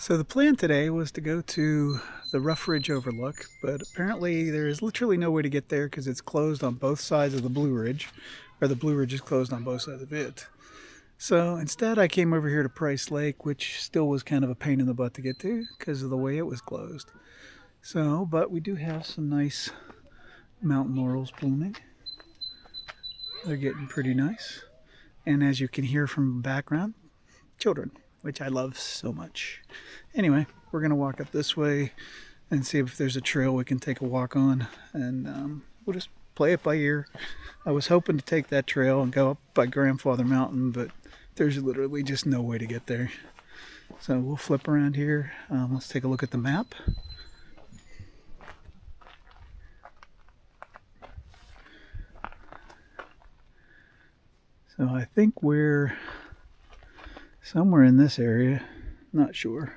So the plan today was to go to the Rough Ridge Overlook, but apparently there is literally no way to get there because it's closed on both sides of the Blue Ridge, or the Blue Ridge is closed on both sides of it. So instead I came over here to Price Lake, which still was kind of a pain in the butt to get to because of the way it was closed. So, but we do have some nice mountain laurels blooming. They're getting pretty nice. And as you can hear from the background, children, which I love so much. Anyway, we're going to walk up this way and see if there's a trail we can take a walk on, and we'll just play it by ear. I was hoping to take that trail and go up by Grandfather Mountain, but there's literally just no way to get there. So we'll flip around here. Let's take a look at the map. So I think we're somewhere in this area, not sure,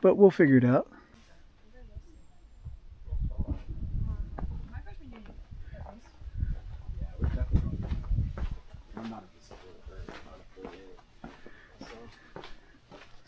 but we'll figure it out.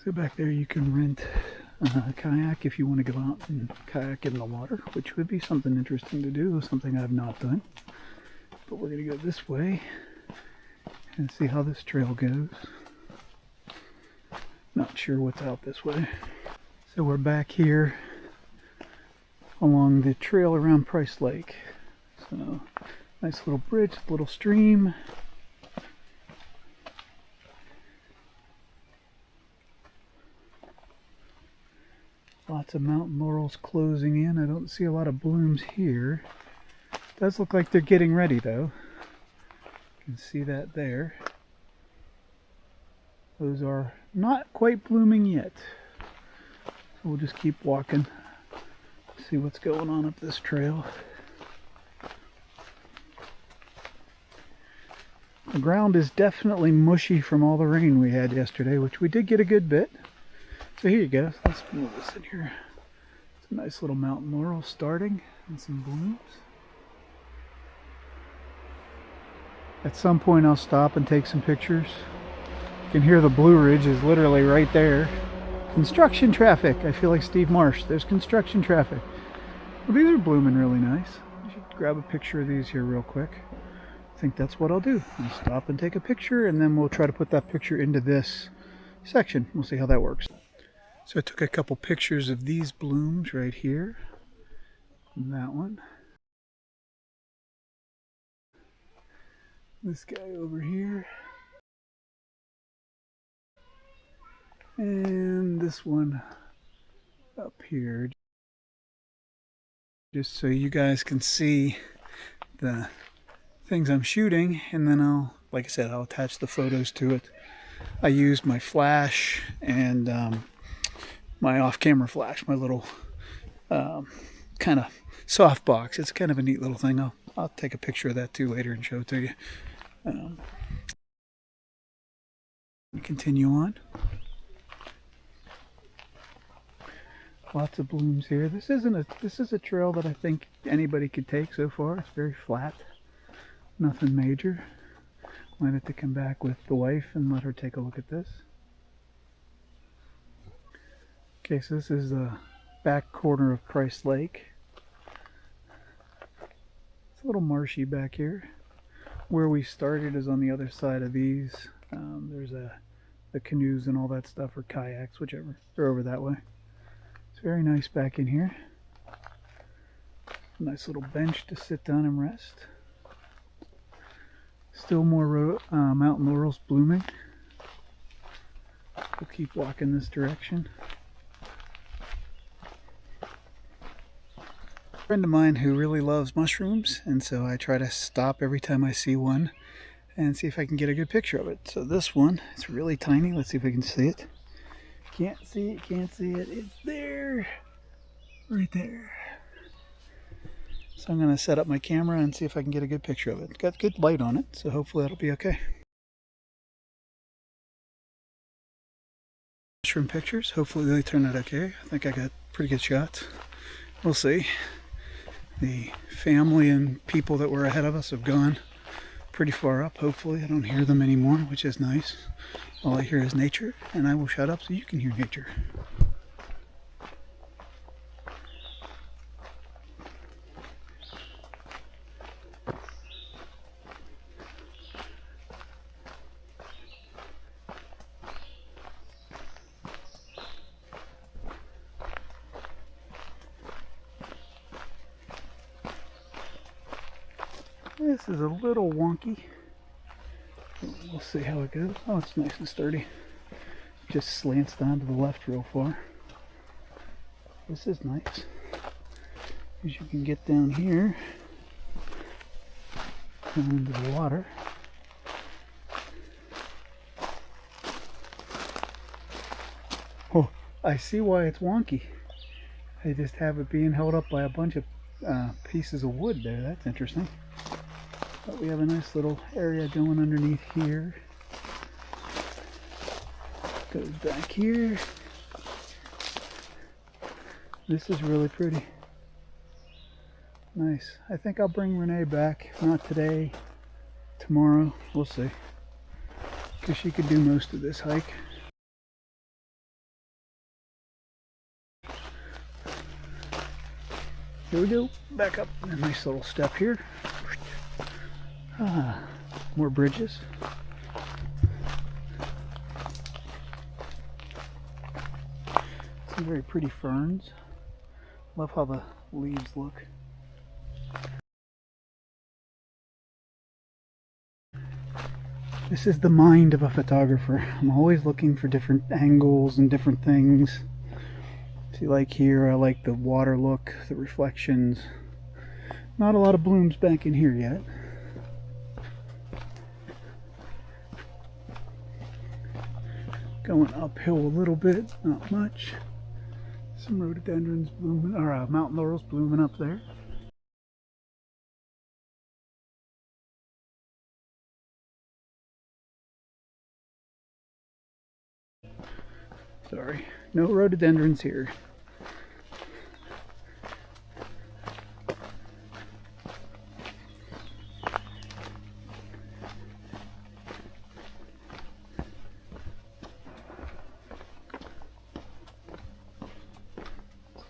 So back there you can rent a kayak if you want to go out and kayak in the water, which would be something interesting to do, something I've not done. But we're going to go this way and see how this trail goes. Not sure what's out this way. So we're back here along the trail around Price Lake. So nice little bridge, little stream. Lots of mountain laurels closing in. I don't see a lot of blooms here. Does look like they're getting ready though. You can see that there. Those are not quite blooming yet. So we'll just keep walking, see what's going on up this trail. The ground is definitely mushy from all the rain we had yesterday, which we did get a good bit. So here you go. Let's move this in here. It's a nice little mountain laurel starting and some blooms. At some point I'll stop and take some pictures. You can hear the Blue Ridge is literally right there. Construction traffic. I feel like Steve Marsh. There's construction traffic. Well, these are blooming really nice. I should grab a picture of these here real quick. I think that's what I'll do. I'll stop and take a picture, and then we'll try to put that picture into this section. We'll see how that works. So I took a couple pictures of these blooms right here. And that one. This guy over here. And this one up here, just so you guys can see the things I'm shooting, and then I'll, like I said, I'll attach the photos to it. I used my flash and my off-camera flash, my little kind of softbox. It's kind of a neat little thing. I'll take a picture of that too later and show it to you. Continue on. Lots of blooms here. This is a trail that I think anybody could take so far. It's very flat, nothing major. Might have to come back with the wife and let her take a look at this. Okay, so this is the back corner of Price Lake. It's a little marshy back here. Where we started is on the other side of these. There's the canoes and all that stuff, or kayaks, whichever. They're over that way. It's very nice back in here. Nice little bench to sit down and rest. Still more mountain laurels blooming. We'll keep walking this direction. A friend of mine who really loves mushrooms, and so I try to stop every time I see one and see if I can get a good picture of it. So this one, it's really tiny. Let's see if we can see it. Can't see it, can't see it. It's there, right there. So I'm going to set up my camera and see if I can get a good picture of it. It's got good light on it, so hopefully that'll be okay. Mushroom pictures, hopefully they turn out okay. I think I got pretty good shots. We'll see. The family and people that were ahead of us have gone pretty far up. Hopefully I don't hear them anymore, which is nice. All I hear is nature, and I will shut up so you can hear nature. This is a little wonky. We'll see how it goes. Oh, it's nice and sturdy. Just slants down to the left real far. This is nice. As you can get down here and into the water. Oh, I see why it's wonky. They just have it being held up by a bunch of pieces of wood there. That's interesting. But we have a nice little area going underneath here. Goes back here. This is really pretty. Nice. I think I'll bring Renee back. If not today, tomorrow. We'll see. Because she could do most of this hike. Here we go. Back up. A nice little step here. More bridges. Some very pretty ferns. Love how the leaves look. This is the mind of a photographer. I'm always looking for different angles and different things. See, like here, I like the water look, the reflections. Not a lot of blooms back in here yet. Going uphill a little bit, not much. Some rhododendrons blooming, or mountain laurels blooming up there. Sorry, no rhododendrons here.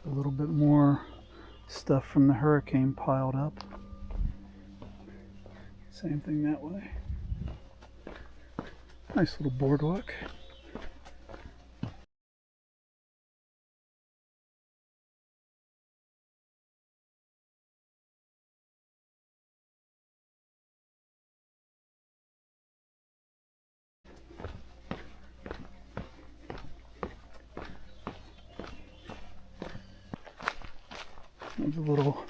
A little bit more stuff from the hurricane piled up. Same thing that way. Nice little boardwalk. There's a little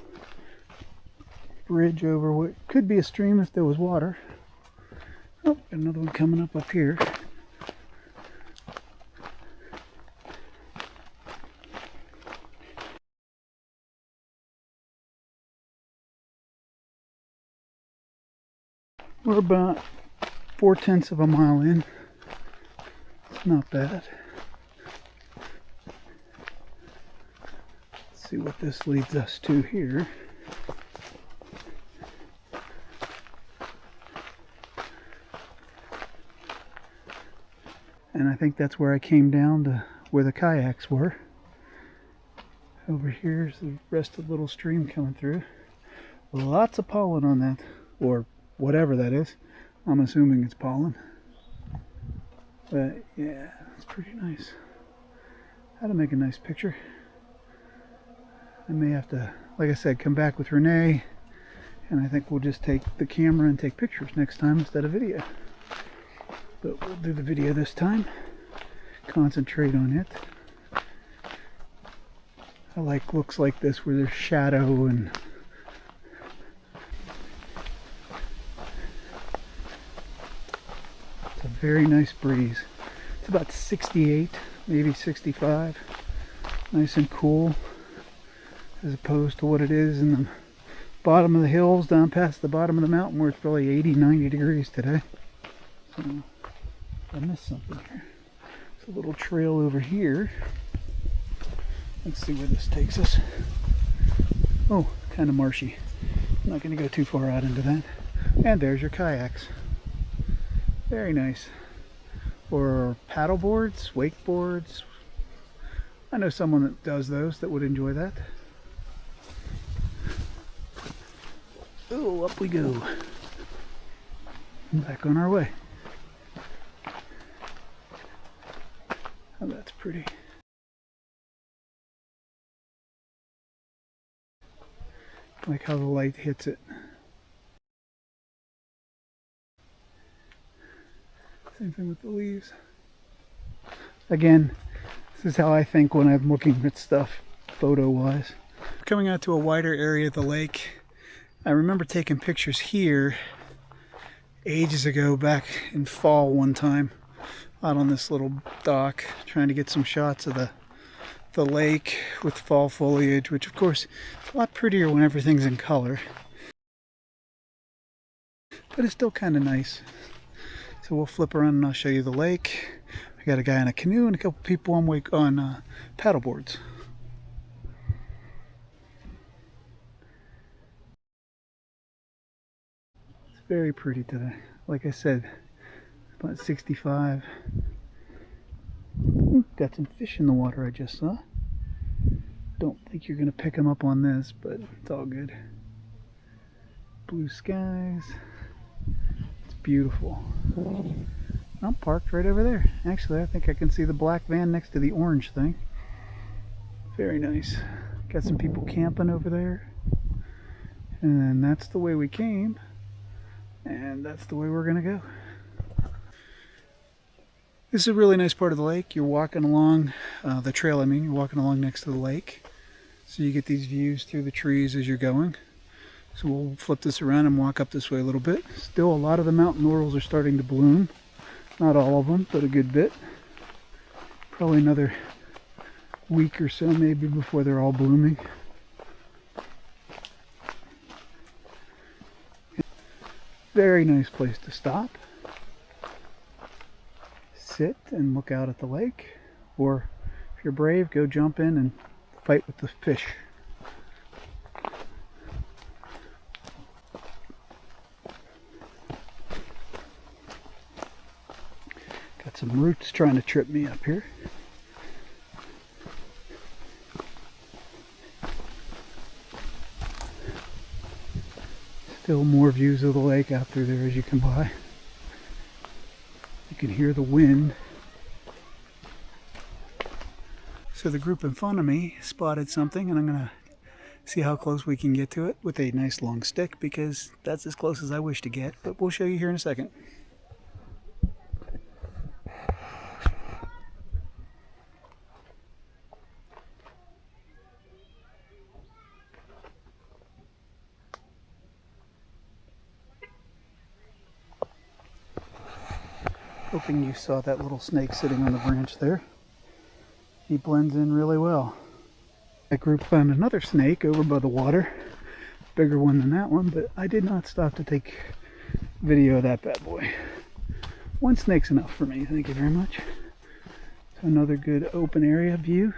bridge over what could be a stream if there was water. Oh, another one coming up here. We're about 4/10 of a mile in. It's not bad. See what this leads us to here. And I think that's where I came down to where the kayaks were. Over here is the rest of the little stream coming through. Lots of pollen on that, or whatever that is. I'm assuming it's pollen. But yeah, it's pretty nice. How to make a nice picture. I may have to, like I said, come back with Renee, and I think we'll just take the camera and take pictures next time instead of video. But we'll do the video this time. Concentrate on it. I like looks like this where there's shadow and it's a very nice breeze. It's about 68, maybe 65. Nice and cool. As opposed to what it is in the bottom of the hills down past the bottom of the mountain where it's probably 80, 90 degrees today. So I missed something here. There's a little trail over here. Let's see where this takes us. Oh, kind of marshy. I'm not going to go too far out into that. And there's your kayaks. Very nice. Or paddle boards, wakeboards. I know someone that does those that would enjoy that. Oh, up we go. Back on our way. Oh, that's pretty. I like how the light hits it. Same thing with the leaves. Again, this is how I think when I'm looking at stuff photo-wise. Coming out to a wider area of the lake, I remember taking pictures here ages ago, back in fall one time, out on this little dock, trying to get some shots of the lake with fall foliage, which of course is a lot prettier when everything's in color. But it's still kind of nice. So we'll flip around and I'll show you the lake. I got a guy in a canoe and a couple people on paddle boards. It's very pretty today. Like I said, about 65. Got some fish in the water I just saw. Don't think you're gonna pick them up on this, but it's all good. Blue skies. It's beautiful. I'm parked right over there. Actually, I think I can see the black van next to the orange thing. Very nice. Got some people camping over there. And that's the way we came. And that's the way we're gonna go. This is a really nice part of the lake. You're walking along the trail, you're walking along next to the lake. So you get these views through the trees as you're going. So we'll flip this around and walk up this way a little bit. Still a lot of the mountain laurels are starting to bloom. Not all of them, but a good bit. Probably another week or so maybe before they're all blooming. Very nice place to stop. Sit and look out at the lake, or if you're brave, go jump in and fight with the fish. Got some roots trying to trip me up here. Still more views of the lake out through there as you come by. You can hear the wind. So the group in front of me spotted something, and I'm gonna see how close we can get to it with a nice long stick, because that's as close as I wish to get, but we'll show you here in a second. Hoping you saw that little snake sitting on the branch there. He blends in really well. That group found another snake over by the water. Bigger one than that one, but I did not stop to take video of that bad boy. One snake's enough for me, thank you very much. So another good open area view.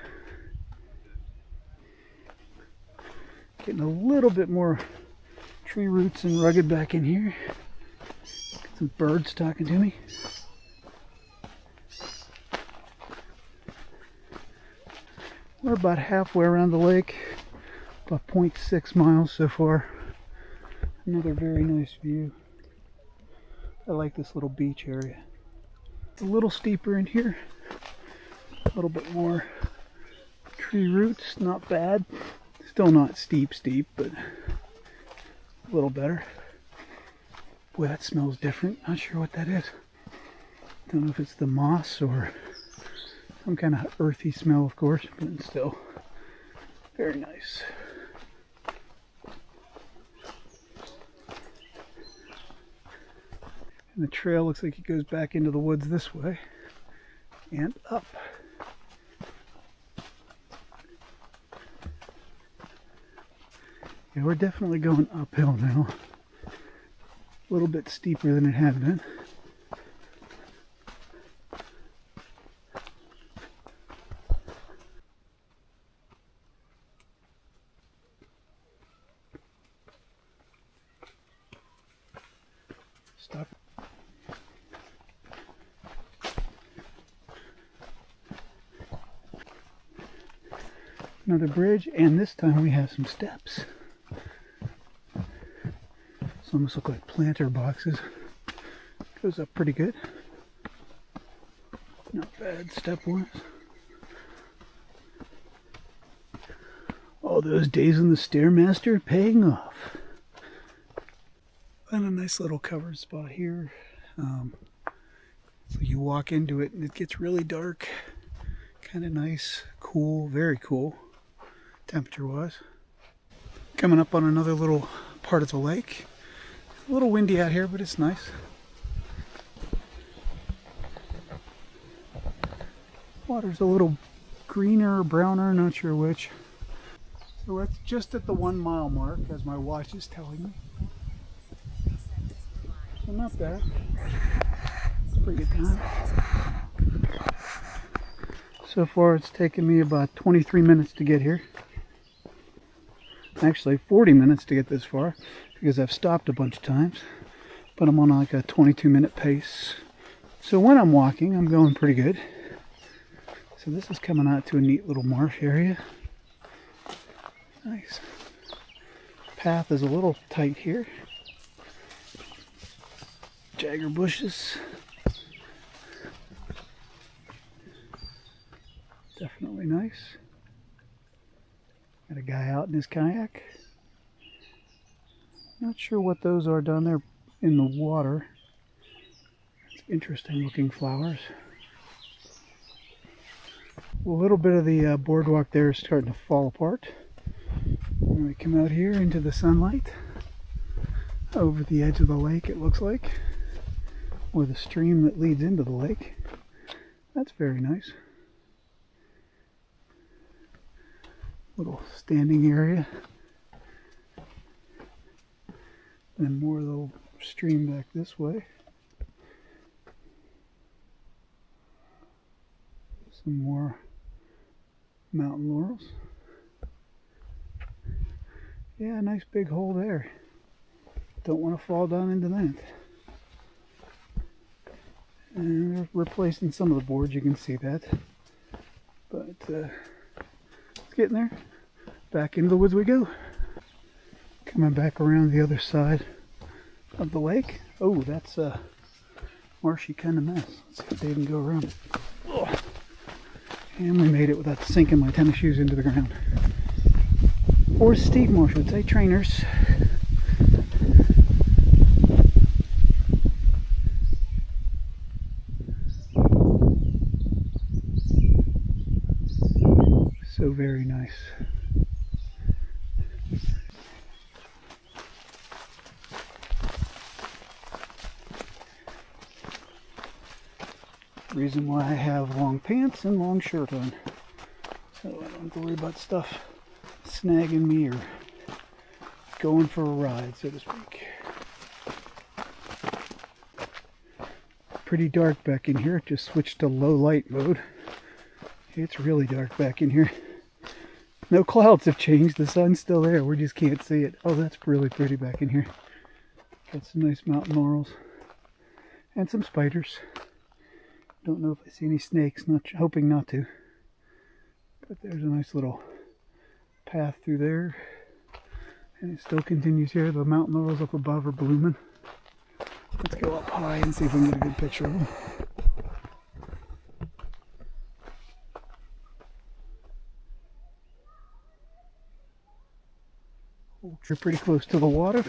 Getting a little bit more tree roots and rugged back in here. Got some birds talking to me. We're about halfway around the lake, about 0.6 miles so far. Another very nice view. I like this little beach area. It's a little steeper in here, a little bit more tree roots, not bad. Still not steep, but a little better. Boy, that smells different. Not sure what that is. Don't know if it's the moss or some kind of earthy smell, of course, but still very nice. And the trail looks like it goes back into the woods this way and up. Yeah, we're definitely going uphill now. A little bit steeper than it had been. Stop. Another bridge, and this time we have some steps. This almost look like planter boxes. Goes up pretty good. Not bad step-wise. All those days on the Stairmaster paying off. And a nice little covered spot here. So you walk into it and it gets really dark. Kind of nice, cool, very cool temperature wise. Coming up on another little part of the lake. A little windy out here, but it's nice. Water's a little greener or browner, not sure which. So it's just at the 1 mile mark, as my watch is telling me. So not bad. Pretty good time. So far it's taken me about 23 minutes to get here. Actually 40 minutes to get this far, because I've stopped a bunch of times. But I'm on like a 22-minute pace. So when I'm walking, I'm going pretty good. So this is coming out to a neat little marsh area. Nice. Path is a little tight here. Jagger bushes. Definitely nice. Got a guy out in his kayak. Not sure what those are down there in the water. It's interesting looking flowers. A little bit of the boardwalk there is starting to fall apart. And we come out here into the sunlight. Over the edge of the lake, it looks like. Or the stream that leads into the lake. That's very nice. Little standing area. And more of the stream back this way. Some more mountain laurels. Yeah, nice big hole there. Don't want to fall down into that. And they're replacing some of the boards, you can see that. But it's getting there. Back into the woods we go. Coming back around the other side of the lake. Oh, that's a marshy kind of mess. Let's see if they can go around it. Oh. And we made it without sinking my tennis shoes into the ground. Or Steve Marsh would say, trainers. So very nice. Reason why I have long pants and long shirt on. So I don't have to worry about stuff snagging me or going for a ride, so to speak. Pretty dark back in here. Just switched to low light mode. It's really dark back in here. No clouds have changed. The sun's still there. We just can't see it. Oh, that's really pretty back in here. Got some nice mountain laurels. And some spiders. Don't know if I see any snakes. Hoping not to. But there's a nice little path through there. And it still continues here. The mountain laurels up above are blooming. Let's go up high and see if we can get a good picture of them. We're pretty close to the water.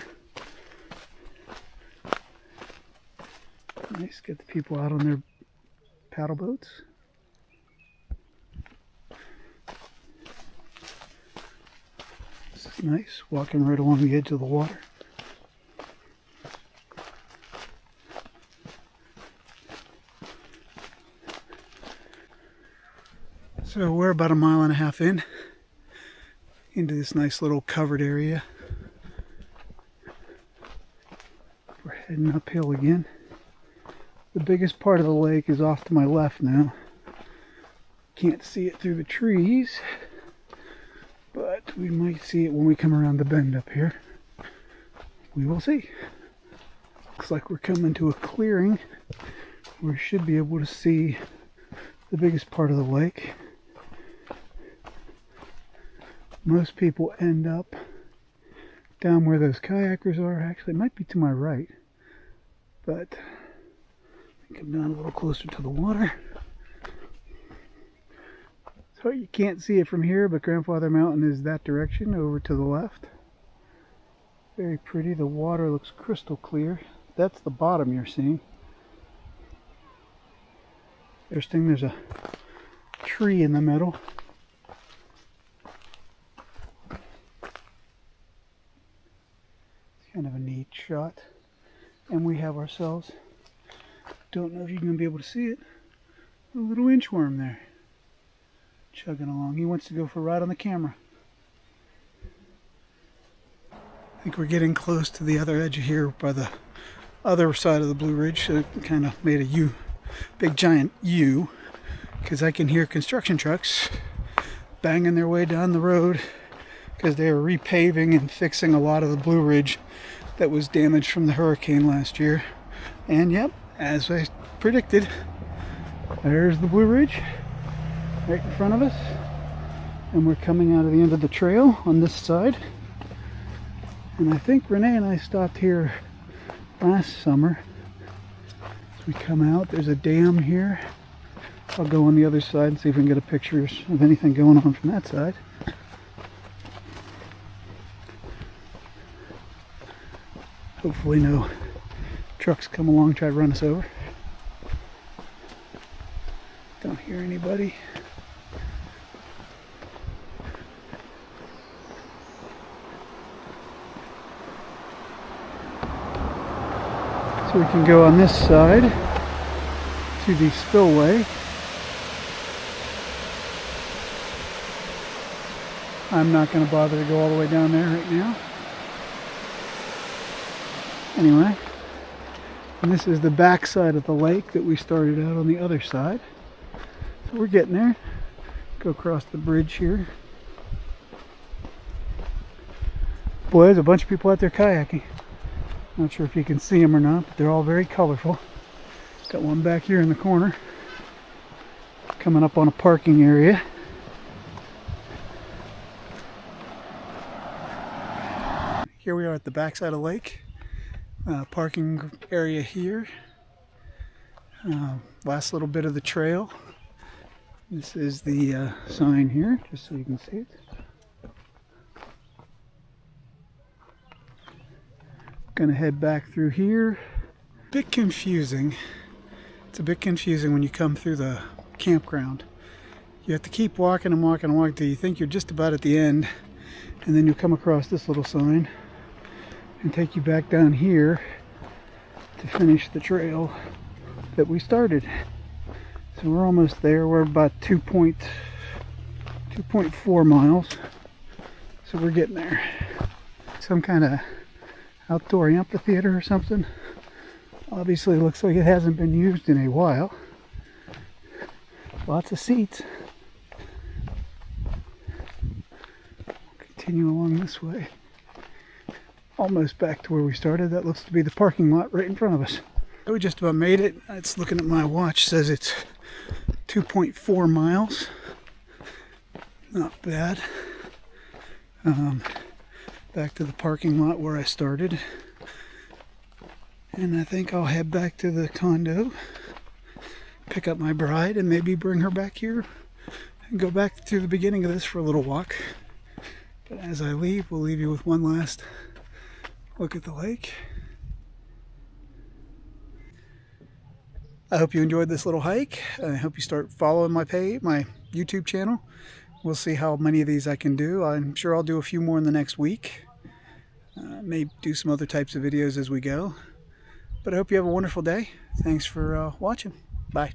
Nice, get the people out on their paddle boats. This is nice, walking right along the edge of the water. So we're about 1.5 miles in into this nice little covered area. We're heading uphill again. The biggest part of the lake is off to my left now. Can't see it through the trees, but we might see it when we come around the bend up here. We will see. Looks like we're coming to a clearing where we should be able to see the biggest part of the lake. Most people end up down where those kayakers are. Actually, it might be to my right, but come down a little closer to the water. So you can't see it from here, but Grandfather Mountain is that direction over to the left. Very pretty. The water looks crystal clear. That's the bottom you're seeing. Interesting, there's a tree in the middle. It's kind of a neat shot. And we have ourselves, don't know if you're going to be able to see it, a little inchworm there. Chugging along. He wants to go for a ride on the camera. I think we're getting close to the other edge of here by the other side of the Blue Ridge. So it kind of made a U, big giant U, because I can hear construction trucks banging their way down the road because they are repaving and fixing a lot of the Blue Ridge that was damaged from the hurricane last year. And yep, as I predicted, there's the Blue Ridge right in front of us, and we're coming out of the end of the trail on this side. And I think Renee and I stopped here last summer. As we come out, there's a dam here. I'll go on the other side and see if we can get a picture of anything going on from that side. Hopefully no trucks come along and try to run us over. Don't hear anybody. So we can go on this side to the spillway. I'm not going to bother to go all the way down there right now. Anyway, and this is the back side of the lake that we started out on the other side. So we're getting there. Go across the bridge here. Boy, there's a bunch of people out there kayaking. Not sure if you can see them or not, but they're all very colorful. Got one back here in the corner, coming up on a parking area. Here we are at the back side of the lake. Parking area here. Last little bit of the trail. This is the sign here, just so you can see it. Gonna head back through here. Bit confusing. It's a bit confusing when you come through the campground. You have to keep walking and walking and walking till you think you're just about at the end, and then you'll come across this little sign and take you back down here to finish the trail that we started. So we're almost there. We're about 2.4 miles. So we're getting there. Some kind of outdoor amphitheater or something. Obviously looks like it hasn't been used in a while. Lots of seats. Continue along this way. Almost back to where we started. That looks to be the parking lot right in front of us. We just about made it. It's looking at my watch, says it's 2.4 miles. Not bad. Back to the parking lot where I started. And I think I'll head back to the condo, pick up my bride, and maybe bring her back here and go back to the beginning of this for a little walk. But as I leave, we'll leave you with one last look at the lake. I hope you enjoyed this little hike. I hope you start following my page, my YouTube channel. We'll see how many of these I can do. I'm sure I'll do a few more in the next week. May do some other types of videos as we go. But I hope you have a wonderful day. Thanks for watching. Bye.